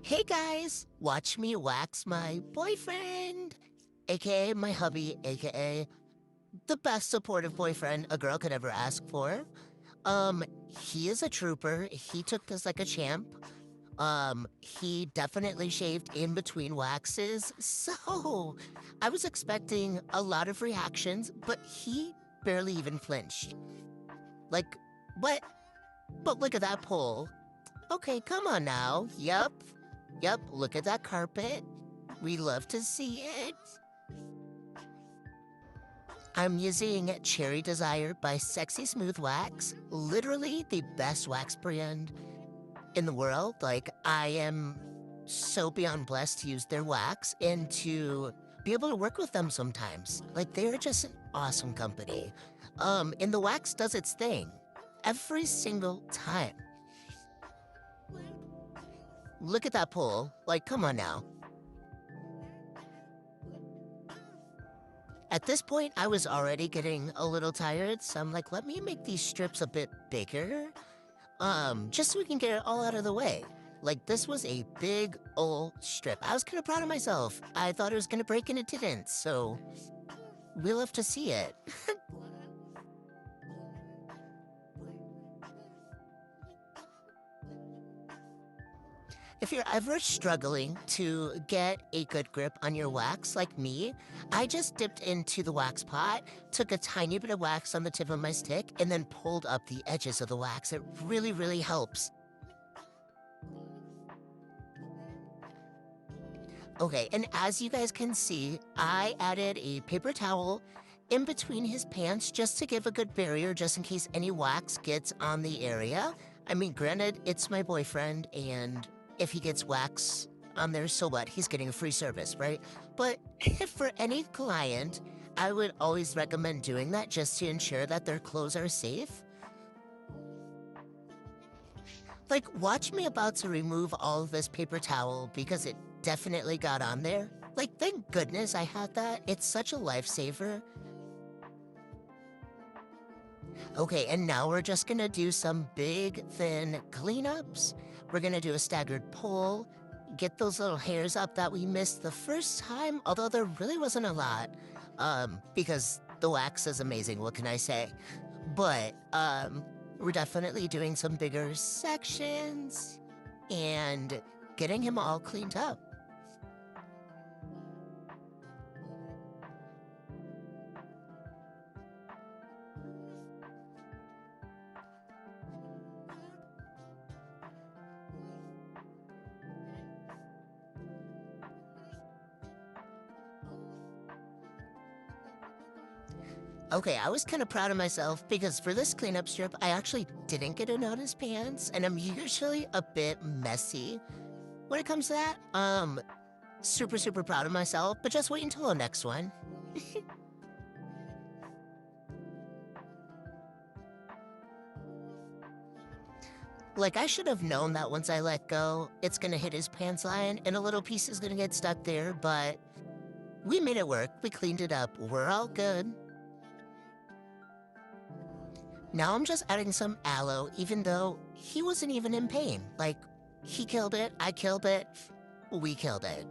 Hey guys, watch me wax my boyfriend, aka my hubby, aka the best supportive boyfriend a girl could ever ask for. He is a trooper. He took this like a champ. He definitely shaved in between waxes. So I was expecting a lot of reactions, but he barely even flinched. Like, what? But look at that pole. Okay, come on now. Yep, look at that carpet. We love to see it. I'm using Cherry Desire by Sexy Smooth Wax, literally the best wax brand in the world. Like, I am so beyond blessed to use their wax and to be able to work with them sometimes. Like, they're just an awesome company. And the wax does its thing every single time. Look at that pull. Like, come on now. At this point, I was already getting a little tired, so I'm like, let me make these strips a bit bigger, just so we can get it all out of the way. Like, this was a big old strip. I was kind of proud of myself. I thought it was gonna break and it didn't, so we'll have to see it. If you're ever struggling to get a good grip on your wax like me, I just dipped into the wax pot, took a tiny bit of wax on the tip of my stick, and then pulled up the edges of the wax. It really, really helps. Okay, and as you guys can see, I added a paper towel in between his pants just to give a good barrier just in case any wax gets on the area. I mean, granted, it's my boyfriend, and if he gets wax on there, so what? He's getting a free service, right? But for any client, I would always recommend doing that just to ensure that their clothes are safe. Like, watch me about to remove all of this paper towel because it definitely got on there. Like, thank goodness I had that. It's such a lifesaver. Okay, and now we're just gonna do some big, thin cleanups. We're gonna do a staggered pull, get those little hairs up that we missed the first time, although there really wasn't a lot, because the wax is amazing, what can I say? But, we're definitely doing some bigger sections and getting him all cleaned up. Okay, I was kind of proud of myself because for this cleanup strip, I actually didn't get it on his pants, and I'm usually a bit messy when it comes to that. Super, super proud of myself, but just wait until the next one. Like, I should have known that once I let go, it's gonna hit his pants line and a little piece is gonna get stuck there, but we made it work. We cleaned it up. We're all good. Now I'm just adding some aloe, even though he wasn't even in pain. Like, he killed it, I killed it, we killed it.